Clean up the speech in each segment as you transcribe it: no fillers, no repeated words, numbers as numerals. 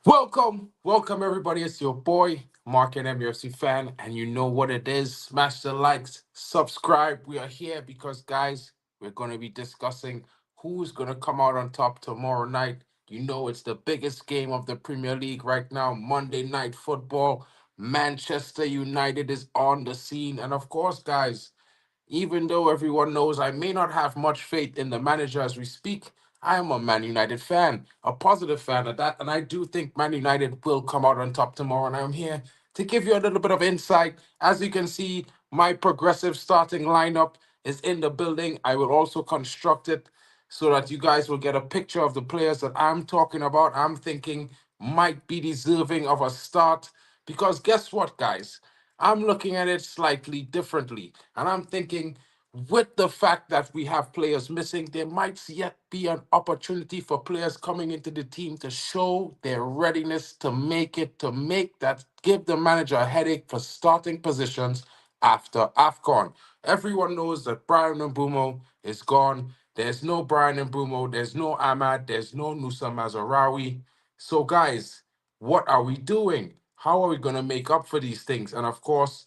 Welcome everybody. It's your boy MarkN MUFC fan, and you know what it is. Smash the likes, subscribe. We are here because, guys, we're going to be discussing who's going to come out on top tomorrow night. You know it's the biggest game of the Premier League right now. Monday Night Football. Manchester United is on the scene, and of course, guys, even though everyone knows I may not have much faith in the manager as we speak, I am a Man United fan, a positive fan of that, and I do think Man United will come out on top tomorrow. And I'm here to give you a little bit of insight. As you can see, my progressive starting lineup is in the building. I will also construct it so that you guys will get a picture of the players that I'm talking about. I'm thinking might be deserving of a start because guess what, guys? I'm looking at it slightly differently. And I'm thinking, with the fact that we have players missing, there might yet be an opportunity for players coming into the team to show their readiness to make it, to make that, give the manager a headache for starting positions after AFCON. Everyone knows that Brian and Bruno is gone. There's no Brian and Bruno. There's no Ahmad. There's no Nusa Mazarawi. So, guys, what are we doing? How are we going to make up for these things? And of course,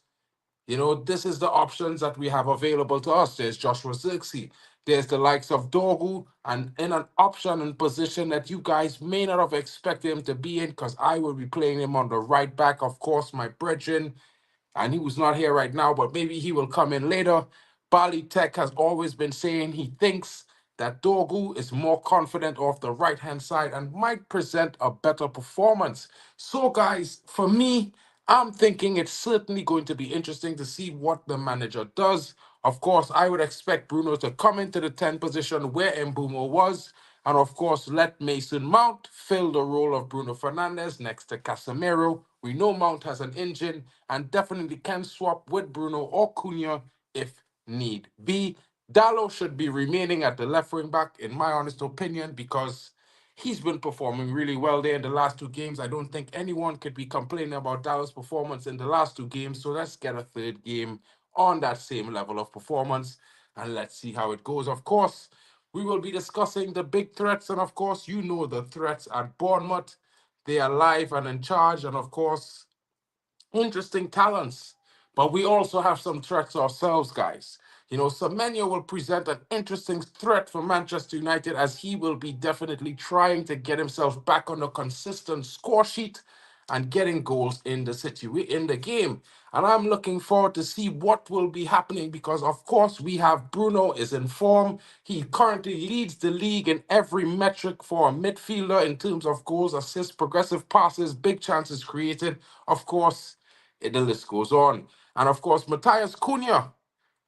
this is the options that we have available to us. There's Joshua Zirkzee. There's the likes of Dorgu, and in an option and position that you guys may not have expected him to be in, because I will be playing him on the right back. Of course, my brethren, and he was not here right now, but maybe he will come in later. Bali Tech has always been saying he thinks that Dorgu is more confident off the right hand side and might present a better performance. So, guys, for me, I'm thinking it's certainly going to be interesting to see what the manager does. Of course, I would expect Bruno to come into the 10 position where Mbumo was. And of course, let Mason Mount fill the role of Bruno Fernandes next to Casemiro. We know Mount has an engine and definitely can swap with Bruno or Cunha if need be. Dallo should be remaining at the left wing back, in my honest opinion, because he's been performing really well there in the last two games. I don't think anyone could be complaining about Dallas' performance in the last two games. So let's get a third game on that same level of performance and let's see how it goes. Of course, we will be discussing the big threats, and of course, you know the threats at Bournemouth. They are live and in charge, and of course, interesting talents. But we also have some threats ourselves, guys. Semenyo will present an interesting threat for Manchester United as he will be definitely trying to get himself back on a consistent score sheet and getting goals in in the game. And I'm looking forward to see what will be happening because, of course, we have Bruno is in form. He currently leads the league in every metric for a midfielder in terms of goals, assists, progressive passes, big chances created. Of course, the list goes on. And of course, Matthias Cunha,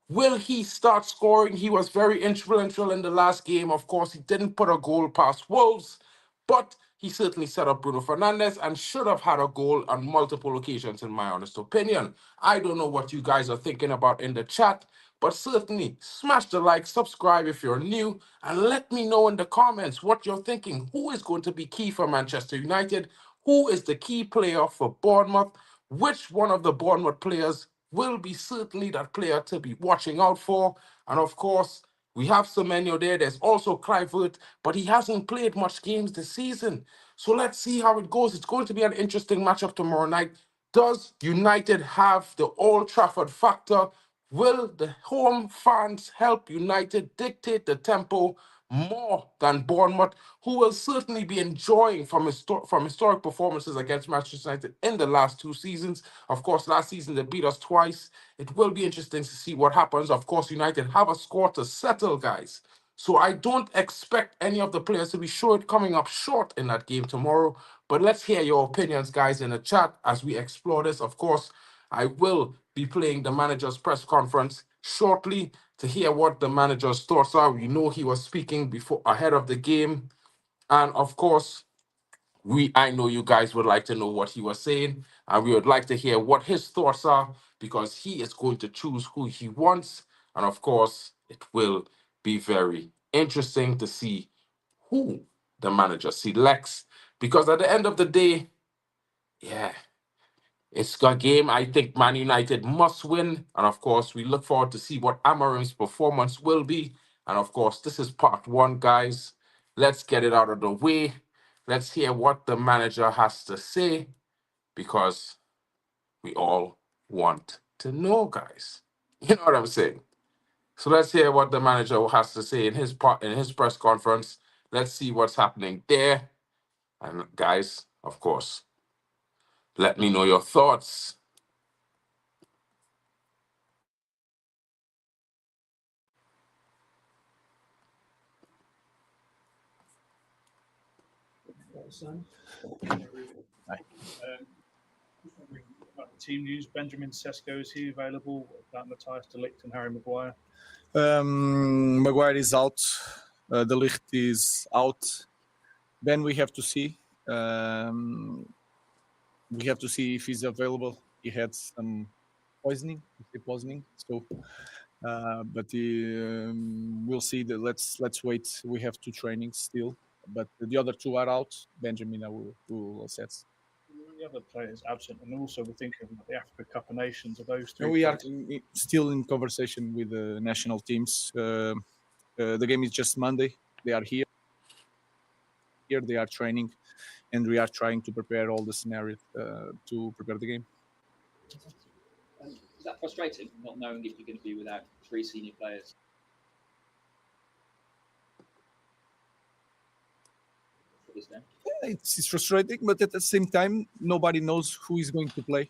will he start scoring? He was very influential in the last game. Of course, he didn't put a goal past Wolves, but he certainly set up Bruno Fernandes and should have had a goal on multiple occasions, in my honest opinion. I don't know what you guys are thinking about in the chat, but certainly smash the like, subscribe if you're new, and let me know in the comments what you're thinking. Who is going to be key for Manchester United? Who is the key player for Bournemouth? Which one of the Bournemouth players will be certainly that player to be watching out for? And of course, we have Semenyo there. There's also Clivert, but he hasn't played much games this season. So let's see how it goes. It's going to be an interesting matchup tomorrow night. Does United have the Old Trafford factor? Will the home fans help United dictate the tempo more than Bournemouth, who will certainly be enjoying from historic performances against Manchester United in the last two seasons? Of course, last season they beat us twice. It will be interesting to see what happens. Of course, United have a score to settle, guys. So I don't expect any of the players to be short coming up short in that game tomorrow. But let's hear your opinions, guys, in the chat as we explore this. Of course, I will be playing the manager's press conference shortly to hear what the manager's thoughts are. We know he was speaking before ahead of the game. And of course, I know you guys would like to know what he was saying, and we would like to hear what his thoughts are because he is going to choose who he wants. And of course, it will be very interesting to see who the manager selects. Because at the end of the day, yeah, it's a game I think Man United must win. And of course, we look forward to see what Amarim's performance will be. And of course, this is part one, guys. Let's get it out of the way. Let's hear what the manager has to say because we all want to know, guys. You know what I'm saying? So let's hear what the manager has to say in his press conference. Let's see what's happening there. And guys, of course, let me know your thoughts. Hi. About the team news, Benjamin Sesko, is he available? About Matthias de Ligt and Harry Maguire? Maguire is out. De Ligt is out. Then we have to see. We have to see if he's available. He had some poisoning. So, but we'll see. Let's wait. We have 2 trainings still, but the other 2 are out. Benjamin, I will assess. The other players absent, and also we're thinking about the Africa Cup of Nations. Are those 3? We are still in conversation with the national teams. The game is just Monday. They are here. Here they are training, and we are trying to prepare all the scenarios to prepare the game. Is that frustrating, not knowing if you're going to be without 3 senior players? It's frustrating, but at the same time, nobody knows who is going to play.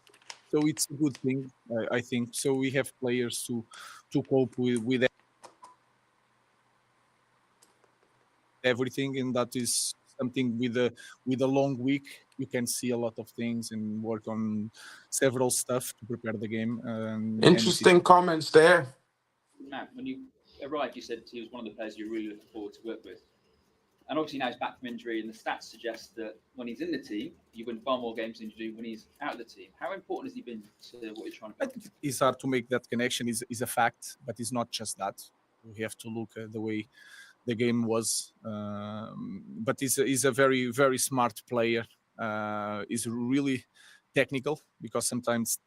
So it's a good thing, I think. So we have players to cope with everything, and that is something with a long week. You can see a lot of things and work on several stuff to prepare the game. Interesting comments there. Matt, when you arrived, you said he was one of the players you're really looking forward to work with. And obviously now he's back from injury, and the stats suggest that when he's in the team, you win far more games than you do when he's out of the team. How important has he been to what you're trying to do? I think it's hard to make that connection. Is a fact, but it's not just that. We have to look at the way the game was. But he's a very, very smart player. He's really technical, because sometimes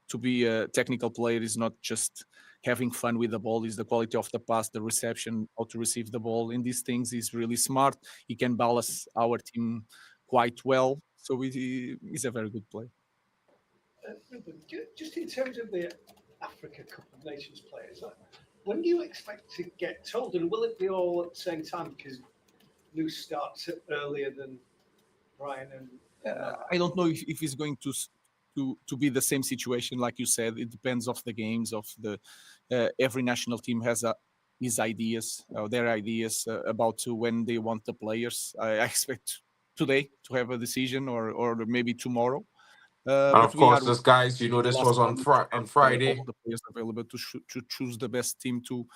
to be a technical player is not just having fun with the ball, is the quality of the pass, the reception, how to receive the ball. In these things, he's really smart. He can balance our team quite well. So he's a very good player. Just in terms of the Africa Cup of Nations players, when do you expect to get told? And will it be all at the same time? Because Lou starts earlier than Brian and I don't know if it's going to be the same situation, like you said. It depends of the games of the every national team has his ideas, their ideas about when they want the players. I expect today to have a decision, or maybe tomorrow. And of course, this guys, you know, this was on Friday. All the players available to choose the best team to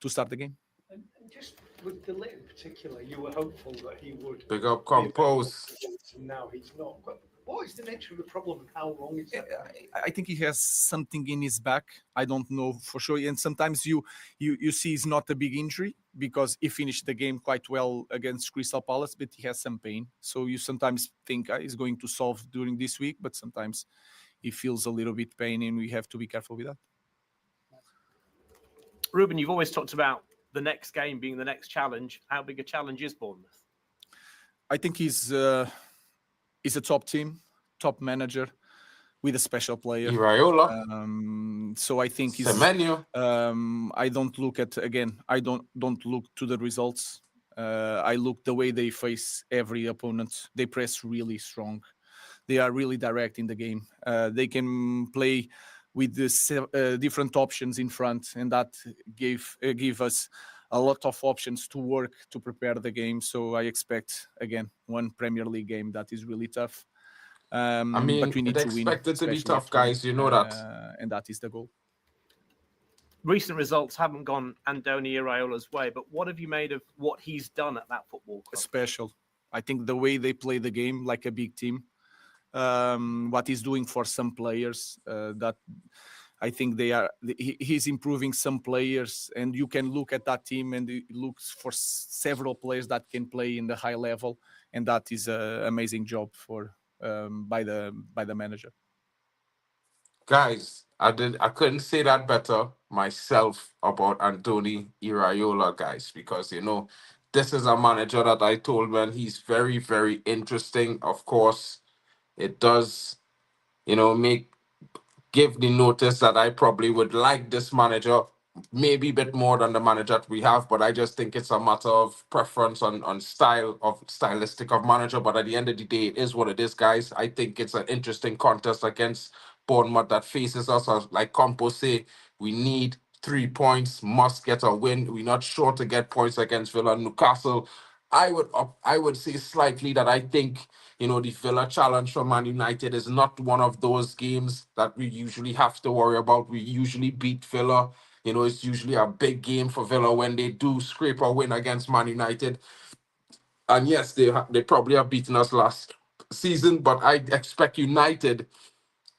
start the game. And just with the Lit in particular, you were hopeful that he would Big up Compose. Now he's not. What is the nature of the problem, and how long is that? I think he has something in his back. I don't know for sure. And sometimes you see it's not a big injury, because he finished the game quite well against Crystal Palace, but he has some pain. So you sometimes think he's going to solve during this week, but sometimes he feels a little bit pain, and we have to be careful with that. Ruben, you've always talked about the next game being the next challenge. How big a challenge is Bournemouth? I think he's a top team, top manager with a special player. Iraola. So I think he's. I don't look at I don't look to the results. I look the way they face every opponent. They press really strong. They are really direct in the game. They can play with the different options in front, and that give us a lot of options to work to prepare the game. So I expect again one Premier League game that is really tough. I mean, but we need to win. Expect it to be tough, guys. You know that, and that is the goal. Recent results haven't gone Andoni Iraola's way, but what have you made of what he's done at that football club? Special. I think the way they play the game like a big team. What he's doing for some players, that I think he's improving some players, and you can look at that team and it looks for several players that can play in the high level, and that is an amazing job by the manager. Guys, I couldn't say that better myself about Andoni Iraola, guys, because you know this is a manager that I told, man, he's very, very interesting. Of course, it does, make give the notice that I probably would like this manager maybe a bit more than the manager that we have, but I just think it's a matter of preference on stylistic of manager. But at the end of the day, it is what it is, guys. I think it's an interesting contest against Bournemouth that faces us. As like Campos say, we need 3 points, must get a win. We're not sure to get points against Villa and Newcastle. I would say slightly that I think the Villa challenge for Man United is not one of those games that we usually have to worry about. We usually beat Villa. It's usually a big game for Villa when they do scrape a win against Man United. And yes, they probably have beaten us last season, but I expect United,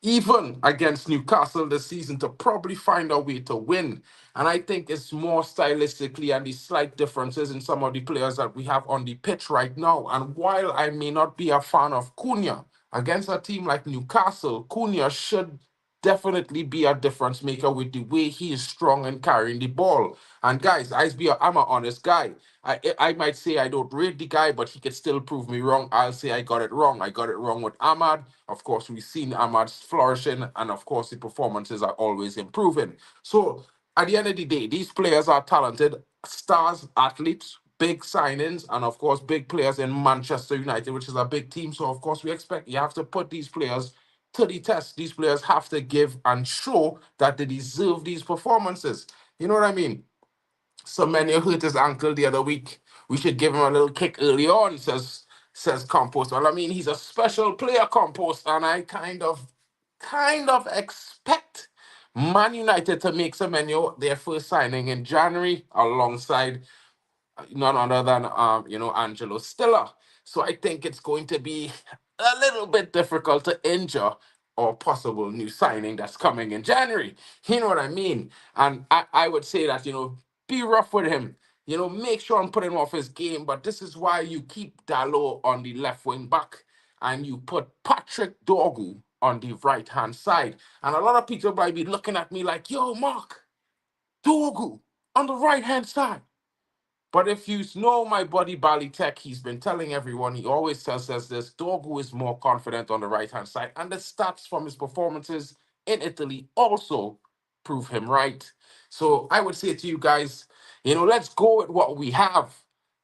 even against Newcastle this season, to probably find a way to win. And I think it's more stylistically and the slight differences in some of the players that we have on the pitch right now. And while I may not be a fan of Cunha, against a team like Newcastle, Cunha should definitely be a difference maker with the way he is strong and carrying the ball. And guys, I'm an honest guy. I might say I don't rate the guy, but he could still prove me wrong. I'll say I got it wrong. I got it wrong with Ahmad. Of course, we've seen Ahmad flourishing, and of course, the performances are always improving. So at the end of the day, these players are talented stars, athletes, big signings, and of course, big players in Manchester United, which is a big team. So of course, we expect you have to put these players to the test. These players have to give and show that they deserve these performances. You know what I mean? Semenyo hurt his ankle the other week. We should give him a little kick early on, says Compost. Well, I mean, he's a special player, Compost, and I kind of expect Man United to make Semenyo their first signing in January alongside none other than Angelo Stiller. So I think it's going to be a little bit difficult to injure or possible new signing that's coming in January. You know what I mean? And I would say that, be rough with him. Make sure and put him off his game. But this is why you keep Dalot on the left wing back and you put Patrick Dorgu on the right hand side. And a lot of people might be looking at me like, yo, Mark, Dorgu on the right hand side. But if you know my buddy Bali Tech, he's been telling everyone, he always tells us this, Dorgu is more confident on the right-hand side. And the stats from his performances in Italy also prove him right. So I would say to you guys, let's go with what we have.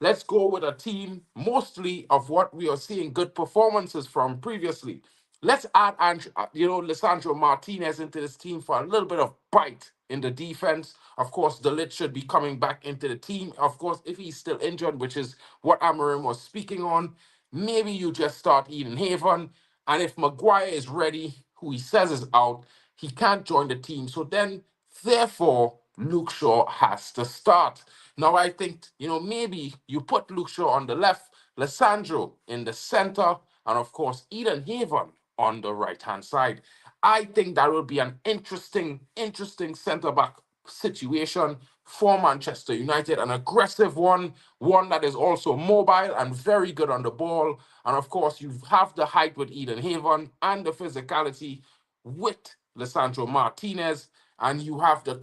Let's go with a team mostly of what we are seeing good performances from previously. Let's add, Lisandro Martinez into this team for a little bit of bite in the defense. Of course, the Ligt should be coming back into the team. Of course, if he's still injured, which is what Amarim was speaking on, maybe you just start Eden Haven. And if Maguire is ready, who he says is out, he can't join the team. So then, therefore, Luke Shaw has to start. Now, I think, maybe you put Luke Shaw on the left, Lissandro in the center, and of course, Eden Haven on the right-hand side. I think that will be an interesting centre-back situation for Manchester United, an aggressive one that is also mobile and very good on the ball. And of course, you have the height with Eden Haven and the physicality with Lisandro Martinez, and you have the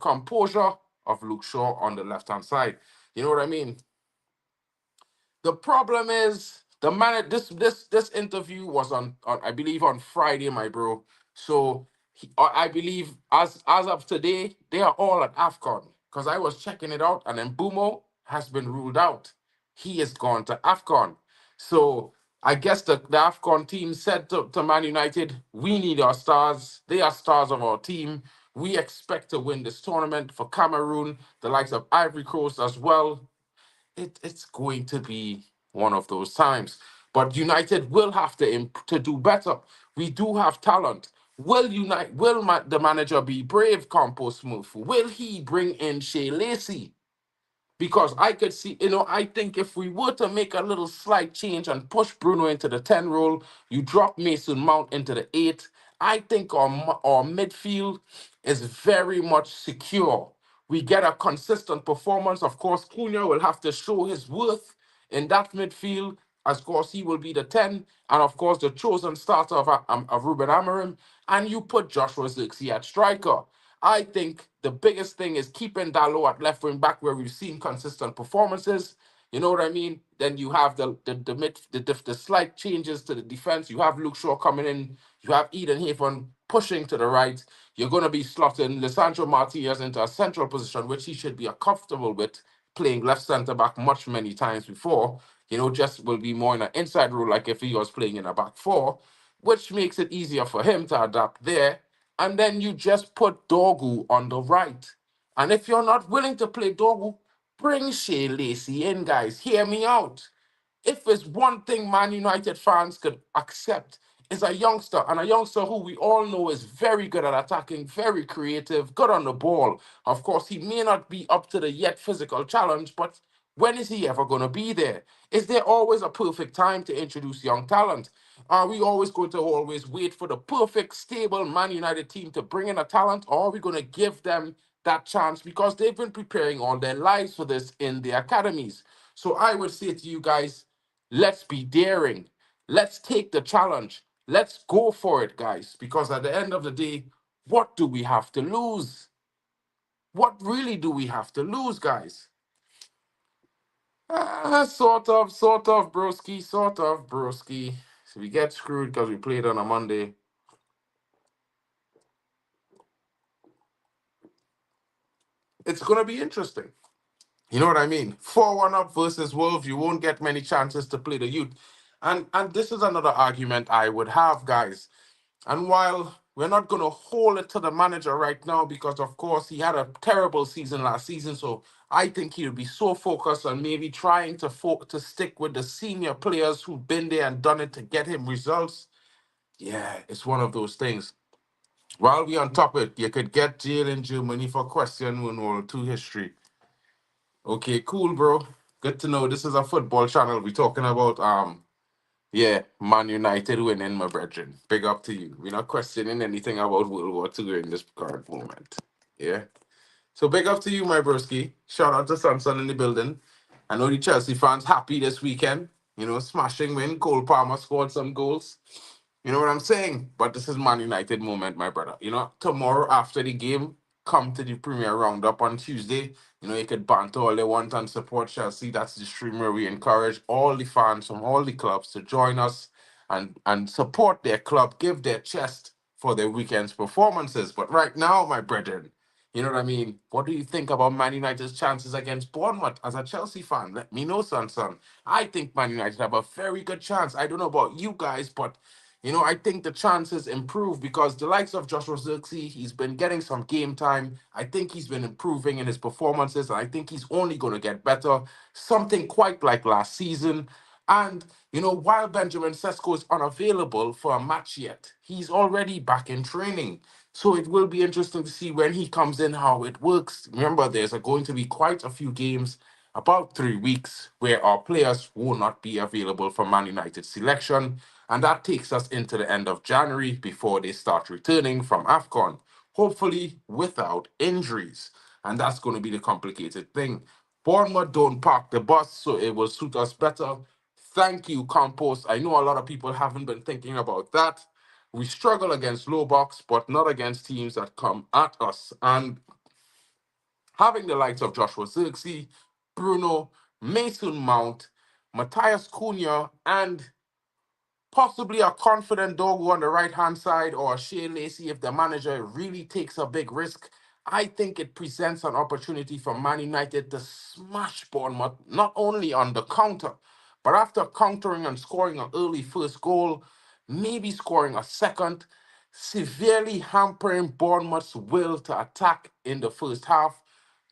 composure of Luke Shaw on the left-hand side. You know what I mean? The problem is the man. This interview was on I believe on Friday, my bro. So I believe as of today they are all at AFCON because I was checking it out and then Bumo has been ruled out. He is gone to AFCON. So I guess the AFCON team said to Man United, we need our stars. They are stars of our team. We expect to win this tournament for Cameroon, the likes of Ivory Coast as well. It's going to be one of those times. But United will have to do better. We do have talent. Will the manager be brave, Campos move? Will he bring in Shea Lacey? Because I could see, I think if we were to make a little slight change and push Bruno into the 10 role, you drop Mason Mount into the 8, I think our midfield is very much secure. We get a consistent performance. Of course, Cunha will have to show his worth in that midfield. Of course, he will be the 10. And of course, the chosen starter of Ruben Amorim. And you put Joshua Zirkzee at striker. I think the biggest thing is keeping Dalot at left wing back where we've seen consistent performances. You know what I mean? Then you have the slight changes to the defense. You have Luke Shaw coming in. You have Eden Haven pushing to the right. You're going to be slotting Lisandro Martinez into a central position, which he should be comfortable with, playing left centre back many times before. You know, just will be more in an inside role, like if he was playing in a back four, which makes it easier for him to adapt there. And then you just put Dorgu on the right. And if you're not willing to play Dorgu, bring Shea Lacey in, guys. Hear me out. If there's one thing Man United fans could accept, is a youngster, and a youngster who we all know is very good at attacking, very creative, good on the ball. Of course, he may not be up to the yet physical challenge, but when is he ever going to be there? Is there always a perfect time to introduce young talent? Are we always going to always wait for the perfect, stable Man United team to bring in a talent, or are we going to give them that chance because they've been preparing all their lives for this in the academies? So I would say to you guys, let's be daring. Let's take the challenge. Let's go for it, guys, because at the end of the day, what do we have to lose? What really do we have to lose, guys? Sort of, broski, sort of, broski. So we get screwed because we played on a Monday. It's going to be interesting. You know what I mean? 4-1 up versus Wolves, you won't get many chances to play the youth. And this is another argument I would have, guys. And while we're not going to hold it to the manager right now because, of course, he had a terrible season last season, so I think he'll be so focused on maybe trying to stick with the senior players who've been there and done it to get him results. Yeah, it's one of those things. While we on top of it, you could get jail in Germany for question 1 World 2 history. Okay, cool, bro. Good to know. This is a football channel. We're talking about yeah, Man United winning, my brethren. Big up to you. We're not questioning anything about World War II in this current moment. Yeah. So big up to you, my broski. Shout out to Sanson in the building. I know the Chelsea fans happy this weekend. You know, smashing win. Cole Palmer scored some goals. You know what I'm saying? But this is Man United moment, my brother. You know, tomorrow after the game, come to the Premier Roundup on Tuesday. You know, you could banter all they want and support Chelsea. That's the stream where we encourage all the fans from all the clubs to join us and support their club, give their chest for their weekend's performances. But right now, my brethren, you know what I mean? What do you think about Man United's chances against Bournemouth as a Chelsea fan? Let me know, son. I think Man United have a very good chance. I don't know about you guys, but you know, I think the chances improve because the likes of Joshua Zirkzee, he's been getting some game time. I think he's been improving in his performances, and I think he's only going to get better. Something quite like last season. And, you know, while Benjamin Sesko is unavailable for a match yet, he's already back in training. So it will be interesting to see when he comes in how it works. Remember, there's going to be quite a few games, about 3 weeks, where our players will not be available for Man United selection. And that takes us into the end of January before they start returning from AFCON, hopefully without injuries. And that's going to be the complicated thing. Bournemouth don't park the bus, so it will suit us better. Thank you, Compost. I know a lot of people haven't been thinking about that. We struggle against low box, but not against teams that come at us. And having the likes of Joshua Zirkzee, Bruno, Mason Mount, Matthias Cunha, and possibly a confident Dogu on the right-hand side or a Shea Lacey if the manager really takes a big risk. I think it presents an opportunity for Man United to smash Bournemouth, not only on the counter, but after countering and scoring an early first goal, maybe scoring a second, severely hampering Bournemouth's will to attack in the first half,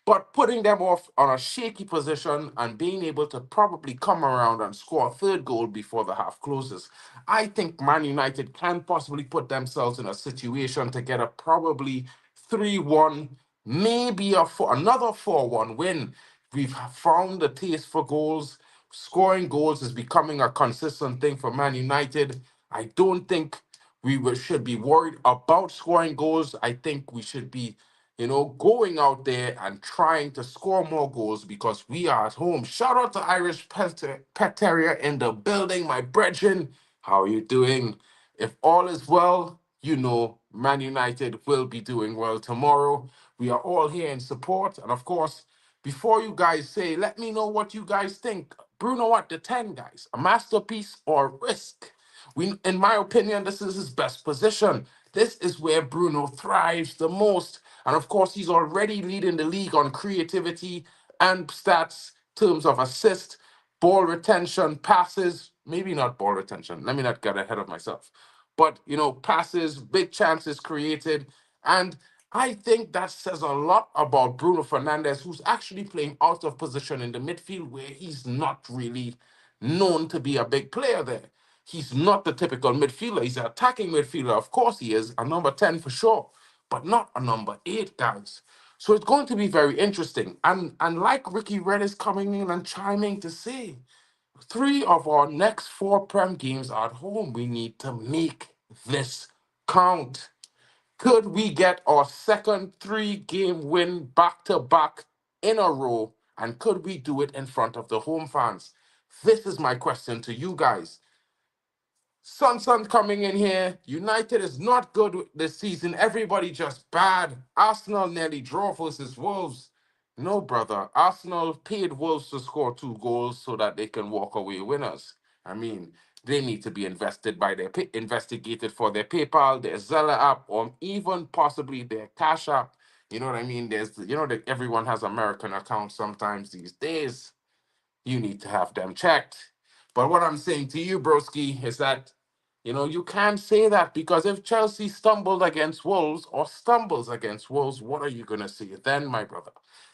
but putting them off on a shaky position and being able to probably come around and score a third goal before the half closes. I think Man United can possibly put themselves in a situation to get a probably 3-1, maybe another 4-1 win. We've found a taste for goals. Scoring goals is becoming a consistent thing for Man United. I don't think should be worried about scoring goals. I think we should be, you know, going out there and trying to score more goals because we are at home. Shout out to Irish Pet Terrier in the building, my brethren. How are you doing? If all is well, you know Man United will be doing well tomorrow. We are all here in support. And of course, before you guys say, let me know what you guys think. Bruno at the 10, guys. A masterpiece or risk? In my opinion, this is his best position. This is where Bruno thrives the most. And of course, he's already leading the league on creativity and stats, terms of assist, ball retention, passes. Maybe not ball retention. Let me not get ahead of myself. But, passes, big chances created. And I think that says a lot about Bruno Fernandes, who's actually playing out of position in the midfield where he's not really known to be a big player there. He's not the typical midfielder. He's an attacking midfielder. Of course he is, a number 10 for sure, but not a number 8, guys. So it's going to be very interesting. And like Ricky Red is coming in and chiming to say, 3 of our next 4 Prem games are at home. We need to make this count. Could we get our second 3-game win back-to-back in a row? And could we do it in front of the home fans? This is my question to you guys. Sun coming in here. United is not good this season. Everybody just bad. Arsenal nearly draw versus Wolves. No, brother. Arsenal paid Wolves to score 2 goals so that they can walk away winners. I mean, they need to be investigated for their PayPal, their Zella app, or even possibly their Cash App. You know what I mean? That everyone has American accounts sometimes these days. You need to have them checked. But what I'm saying to you, broski, is that you can't say that, because if Chelsea stumbled against Wolves or stumbles against Wolves, what are you gonna say then, my brother?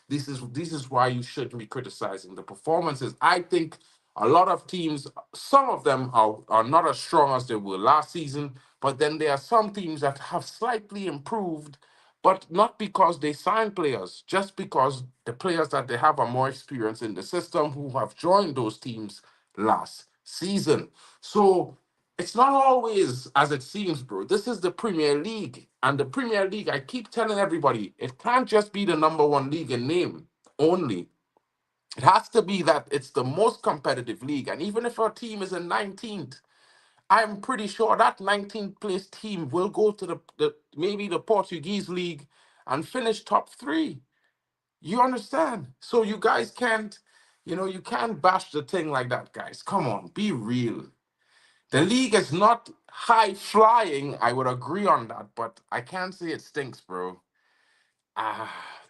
This is why you shouldn't be criticizing the performances. I think a lot of teams, some of them are not as strong as they were last season, but then there are some teams that have slightly improved, but not because they sign players, just because the players that they have are more experienced in the system who have joined those teams last season. So it's not always as it seems, bro. This is the Premier League. And the Premier League, I keep telling everybody, it can't just be the number 1 league in name only. It has to be that it's the most competitive league. And even if our team is in 19th, I'm pretty sure that 19th place team will go to maybe the Portuguese league and finish top 3. You understand? So you guys can't, you can't bash the thing like that, guys. Come on, be real. The league is not high flying. I would agree on that, but I can't say it stinks, bro.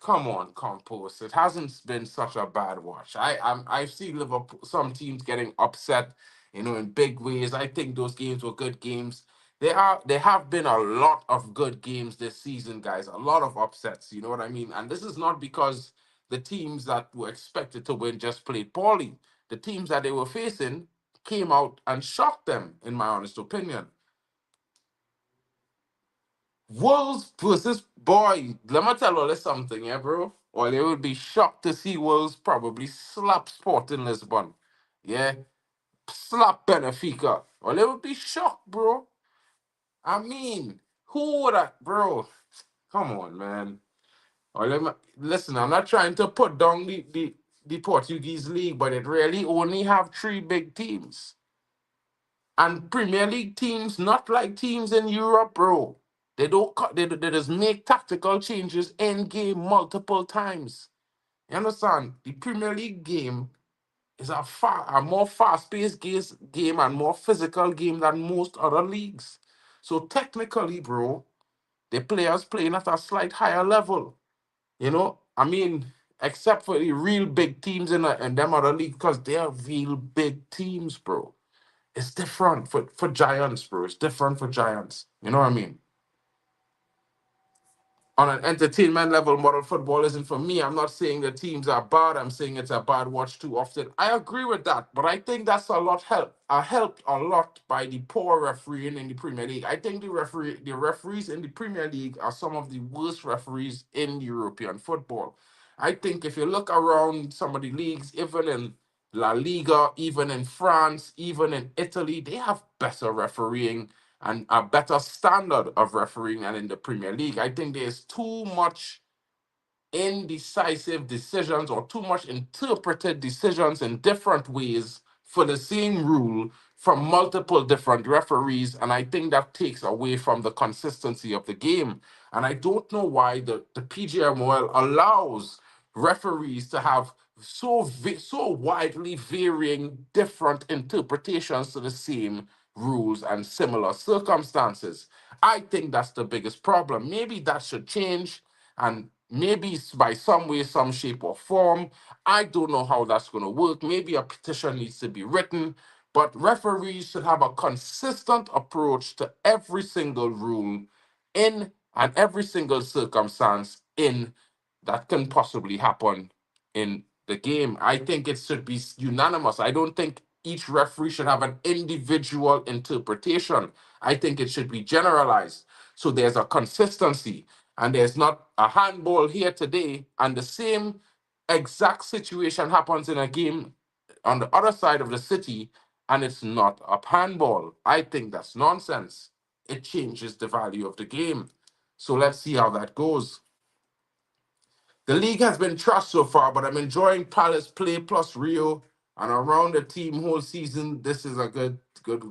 Come on, Compost. It hasn't been such a bad watch. I see Liverpool, some teams getting upset, in big ways. I think those games were good games. There have been a lot of good games this season, guys. A lot of upsets. You know what I mean? And this is not because the teams that were expected to win just played poorly. The teams that they were facing came out and shocked them, in my honest opinion. Wolves versus boy, let me tell you something, yeah, bro. Or they would be shocked to see Wolves probably slap Sporting Lisbon. Yeah. Slap Benfica. Or they would be shocked, bro. I mean, who would have, bro? Come on, man. Or listen, I'm not trying to put down the Portuguese league, but it really only have 3 big teams. And Premier League teams, not like teams in Europe, bro. They don't they just make tactical changes in game multiple times. You understand? The Premier League game is a more fast-paced game and more physical game than most other leagues. So technically, bro, the players playing at a slight higher level. I mean, except for the real big teams in them other leagues, because they're real big teams, bro. It's different for giants, bro. It's different for giants. You know what I mean? On an entertainment level, modern football isn't for me. I'm not saying the teams are bad. I'm saying it's a bad watch too often. I agree with that, but I think that's helped a lot by the poor refereeing in the Premier League. I think the referees in the Premier League are some of the worst referees in European football. I think if you look around some of the leagues, even in La Liga, even in France, even in Italy, they have better refereeing and a better standard of refereeing than in the Premier League. I think there's too much indecisive decisions or too much interpreted decisions in different ways for the same rule from multiple different referees, and I think that takes away from the consistency of the game. And I don't know why the PGMOL allows referees to have so widely varying different interpretations to the same rules and similar circumstances. I think that's the biggest problem. Maybe that should change, and maybe by some way, some shape or form. I don't know how that's going to work. Maybe a petition needs to be written, but referees should have a consistent approach to every single rule in and every single circumstance in that can possibly happen in the game. I think it should be unanimous. I don't think each referee should have an individual interpretation. I think it should be generalized. So there's a consistency, and there's not a handball here today, and the same exact situation happens in a game on the other side of the city, and it's not a handball. I think that's nonsense. It changes the value of the game. So let's see how that goes. The league has been trash so far, but I'm enjoying Palace play plus Rio and around the team whole season. This is a good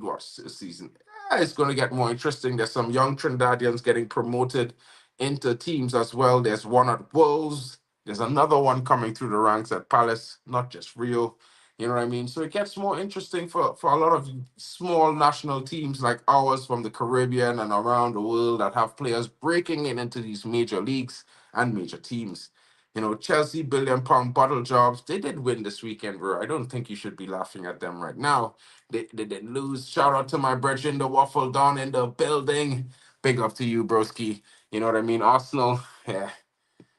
watch this season. It's going to get more interesting. There's some young Trinidadians getting promoted into teams as well. There's one at Wolves. There's another one coming through the ranks at Palace, not just Rio. You know what I mean? So it gets more interesting for a lot of small national teams like ours from the Caribbean and around the world that have players breaking into these major leagues and major teams. You know, Chelsea, £1 billion bottle jobs. They did win this weekend, bro. I don't think you should be laughing at them right now. They did lose. Shout out to my brethren, the Waffle Down in the building. Big up to you, broski. You know what I mean? Arsenal, yeah.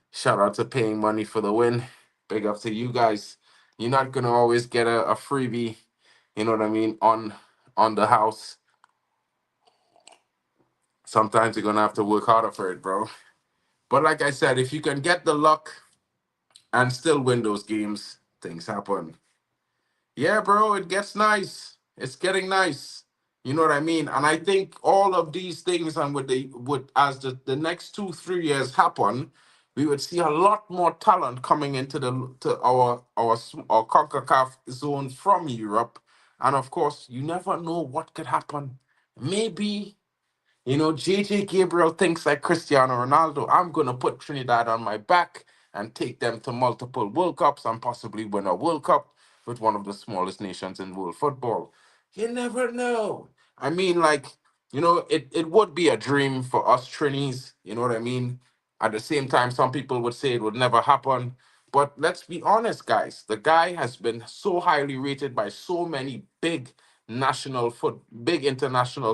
Shout out to paying money for the win. Big up to you guys. You're not gonna always get a freebie, you know what I mean, on the house. Sometimes you're gonna have to work harder for it, bro. But like I said, if you can get the luck and still win those games, things happen. Yeah, bro, it gets nice. It's getting nice. You know what I mean? And I think all of these things, and as the next 2-3 years happen, we would see a lot more talent coming into our CONCACAF zone from Europe. And of course, you never know what could happen. Maybe, you know, JJ Gabriel thinks like Cristiano Ronaldo. I'm going to put Trinidad on my back and take them to multiple World Cups and possibly win a World Cup with one of the smallest nations in world football. You never know. I mean, like, you know, it would be a dream for us Trinis. You know what I mean? At the same time, some people would say it would never happen. But let's be honest, guys. The guy has been so highly rated by so many big international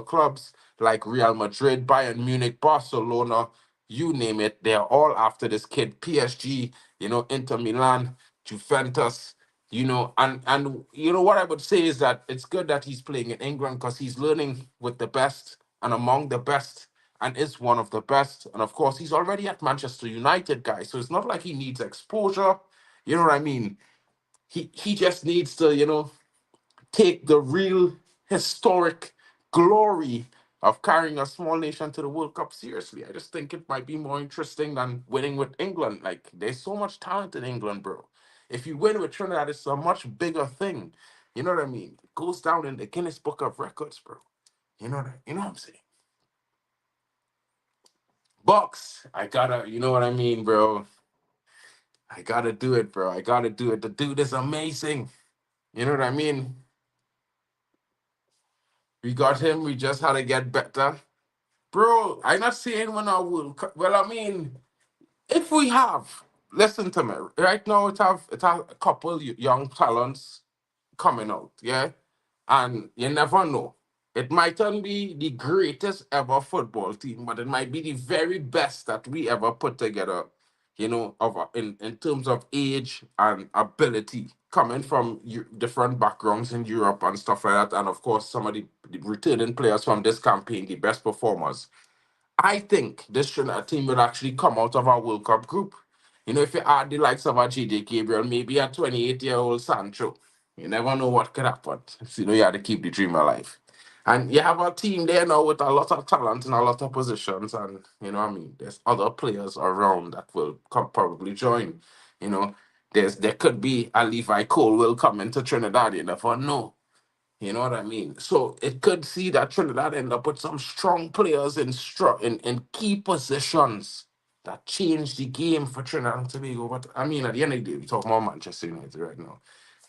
clubs like Real Madrid, Bayern Munich, Barcelona, you name it. They're all after this kid. PSG, you know, Inter Milan, Juventus, you know, and you know what I would say is that it's good that he's playing in England because he's learning with the best and among the best and is one of the best. And of course, he's already at Manchester United, guys. So it's not like he needs exposure. You know what I mean? He just needs to, you know, take the real historic glory of carrying a small nation to the World Cup seriously. I just think it might be more interesting than winning with England. Like, there's so much talent in England, bro. If you win with Trinidad, it's a much bigger thing. You know what I mean? It goes down in the Guinness Book of Records, bro. You know what I'm saying? Bucks, I gotta, you know what I mean, bro? I gotta do it, bro. I gotta do it. The dude is amazing. You know what I mean? We got him. We just had to get better. Bro, I'm not saying when I will. Well, I mean, if we have, listen to me. Right now, it have a couple young talents coming out, yeah? And you never know. It mightn't be the greatest ever football team, but it might be the very best that we ever put together, you know, in terms of age and ability, coming from different backgrounds in Europe and stuff like that. And of course, some of the returning players from this campaign, the best performers. I think this Trinidad team will actually come out of our World Cup group. You know, if you add the likes of a JJ Gabriel, maybe a 28-year-old Sancho, you never know what could happen. So, you know, you have to keep the dream alive. And you have a team there now with a lot of talent in a lot of positions. And, you know what I mean? There's other players around that will probably join. You know, there could be a Levi Cole will come into Trinidad. You never know. You know what I mean? So it could see that Trinidad end up with some strong players in key positions that changed the game for Trinidad and Tobago. But I mean, at the end of the day, we talk about Manchester United right now.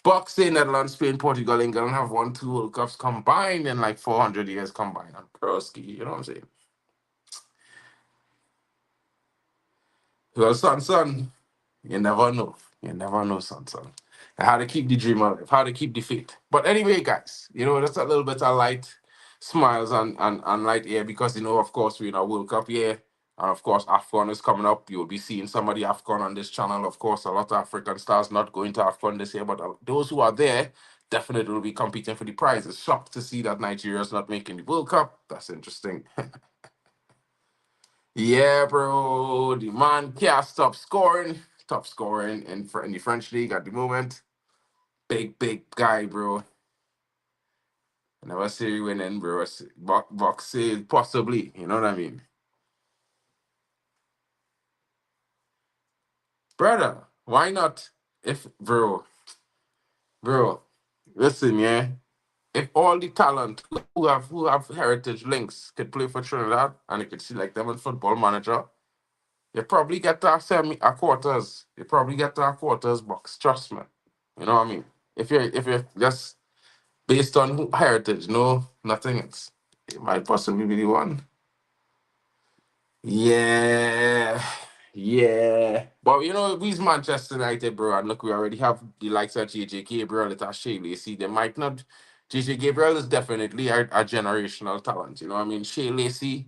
Boxing, Netherlands, Spain, Portugal, England have won 2 World Cups combined in like 400 years combined. And Broski, you know what I'm saying? Well, son, you never know. You never know, son. How to keep the dream alive, how to keep the faith. But anyway, guys, that's a little bit of light smiles and light air because, of course, we're in a World Cup year. And of course, AFCON is coming up. You'll be seeing some of the AFCON on this channel. Of course, a lot of African stars not going to AFCON this year, but those who are there definitely will be competing for the prizes. Shocked to see that Nigeria is not making the World Cup. That's interesting. Yeah, bro. The man can't stop scoring. Top scoring in the French league at the moment. Big guy, bro. I never say you winning, bro. Box possibly. You know what I mean? Brother, why not? If bro, listen, yeah. If all the talent who have heritage links could play for Trinidad and you could see like them in Football Manager, you probably get to a quarters. You probably get to a quarters box. Trust me. You know what I mean? If you're just based on heritage, no nothing else, it might possibly be the one. Yeah, yeah. But we's Manchester United, bro. And look, we already have the likes of JJ Gabriel, it's Shea Lacey. They might not. JJ Gabriel is definitely a generational talent. You know what I mean? Shea Lacey,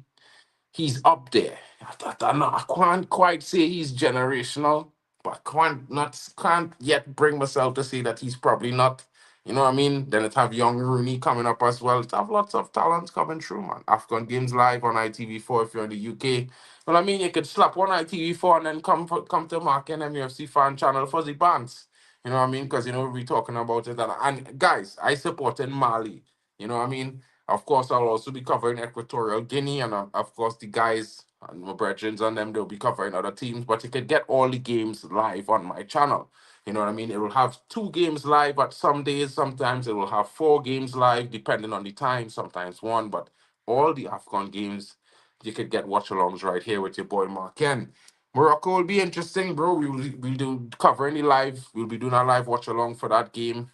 he's up there. I can't quite say he's generational, but can't yet bring myself to say that he's probably not. You know what I mean? Then it have young Rooney coming up as well. It have lots of talents coming through, man. AFCON games live on ITV4 if you're in the UK. Well, I mean, you could slap one ITV4 and then come to MarkN MUFC fan channel for the bands. You know what I mean? Because we're talking about it. And guys, I supported Mali. You know what I mean? Of course, I'll also be covering Equatorial Guinea, and of course, the guys and my brethren and them, they'll be covering other teams. But you can get all the games live on my channel. You know what I mean? It will have 2 games live at some days. Sometimes it will have 4 games live, depending on the time, sometimes 1. But all the AFCON games, you could get watch-alongs right here with your boy MarkN. Morocco will be interesting, bro. We'll do covering the live. We'll be doing a live watch-along for that game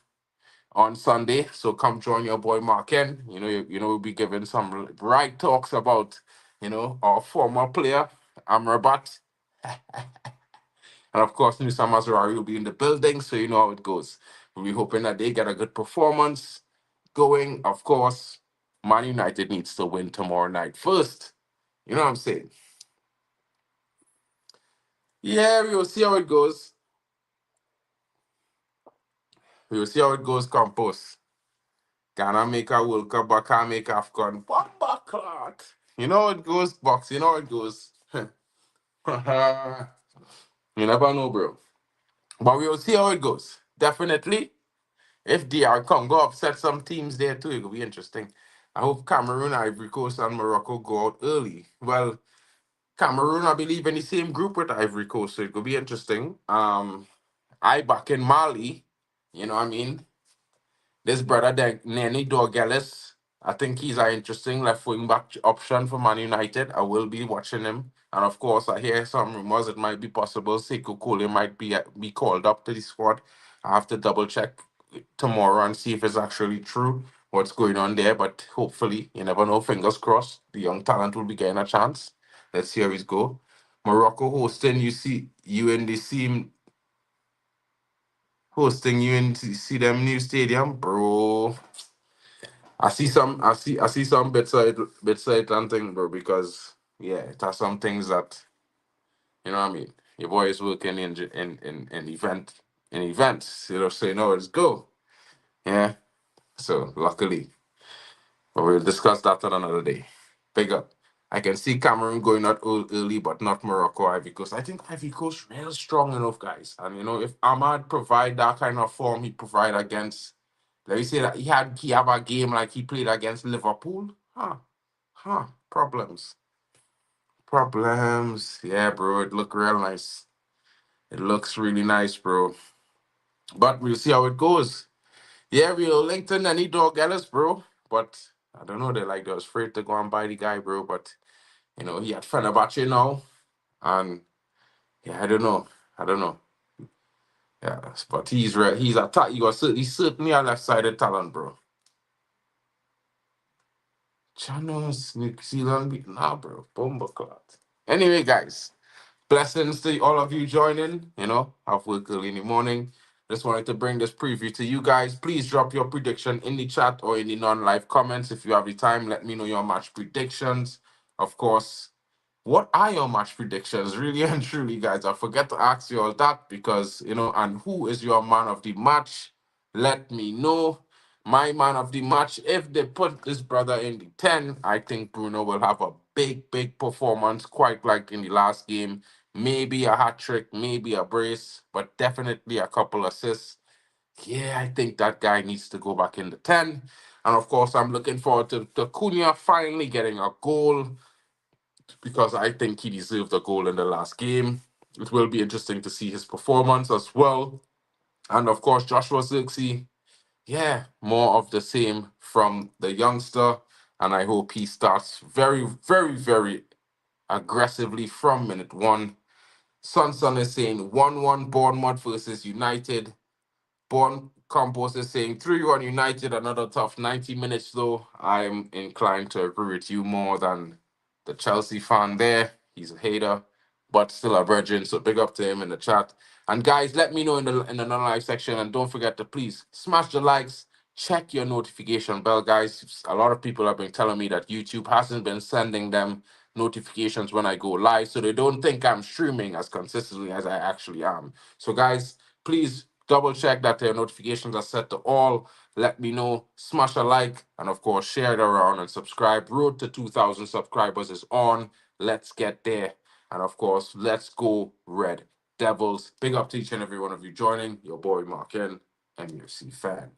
on Sunday. So come join your boy MarkN. We'll be giving some right talks about, our former player, Amrabat. And of course, Nusa Mazrari will be in the building, so you know how it goes. We'll be hoping that they get a good performance going. Of course, Man United needs to win tomorrow night first. You know what I'm saying? Yeah, we will see how it goes. We will see how it goes, Campos. Ghana make a World Cup, but can't make AFCON. Bomba clock. You know how it goes, Box. You know how it goes. You never know, bro. But we will see how it goes. Definitely. If DR Congo upset some teams there too, it will be interesting. I hope Cameroon, Ivory Coast, and Morocco go out early. Well, Cameroon, I believe, in the same group with Ivory Coast, so it could be interesting. I back in Mali, you know what I mean? This brother, Nenny Dorgelis, I think he's an interesting left wing back option for Man United. I will be watching him. And of course, I hear some rumors it might be possible Sekou Kole might be called up to the squad. I have to double check tomorrow and see if it's actually true what's going on there. But hopefully, you never know. Fingers crossed, the young talent will be getting a chance. Let's see how it go. Morocco hosting UNDC hosting UNDC them new stadium, bro. I see some bits of it and thing, bro, because yeah, it has some things that you know what I mean. Your boy is working in events, so you know it's go. Yeah. So luckily. But we'll discuss that on another day. Big up. I can see Cameroon going out early, but not Morocco, Ivory Coast. I think Ivory Coast real strong enough, guys. And if Ahmad provide that kind of form he provide against, let me say that he have a game like he played against Liverpool. Problems. Yeah, bro. It look real nice. It looks really nice, bro. But we'll see how it goes. Yeah, we'll LinkedIn any dog Ellis, bro. But I don't know. They're afraid to go and buy the guy, bro. But he had Fenerbahce now, and Yeah, I don't know. I don't know. Yeah, but he's right. He's he's certainly a left-sided talent, bro. Channels, New Zealand, nah, bro. Bumbleclot. Anyway, guys, blessings to all of you joining. You know, have work early in the morning. Just wanted to bring this preview to you guys. Please drop your prediction in the chat or in the non-live comments. If you have the time, let me know your match predictions. Of course, what are your match predictions? Really and truly, guys, I forget to ask you all that because, you know, and who is your man of the match? Let me know. My man of the match, if they put this brother in the 10, I think Bruno will have a big performance, quite like in the last game. Maybe a hat trick, maybe a brace, but definitely a couple assists. Yeah, I think that guy needs to go back in the 10. And of course, I'm looking forward to Cunha finally getting a goal because I think he deserved a goal in the last game. It will be interesting to see his performance as well. And of course, Joshua Zirkzee, yeah, more of the same from the youngster. And I hope he starts very aggressively from minute one. Son is saying 1-1 Bournemouth versus United. Born Campos is saying 3-1 United, another tough 90 minutes though. I'm inclined to agree with you more than the Chelsea fan there. He's a hater, but still a virgin, so big up to him in the chat. And guys, let me know in the non-live section, and don't forget to please smash the likes, check your notification bell, guys. A lot of people have been telling me that YouTube hasn't been sending them notifications when I go live, so they don't think I'm streaming as consistently as I actually am. So guys, please double check that their notifications are set to all. Let me know, smash a like, and of course, share it around and subscribe. Road to 2,000 subscribers is on. Let's get there. And of course, let's go Red Devils. Big up to each and every one of you joining. Your boy MarkN, MUFC fan.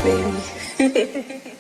Baby.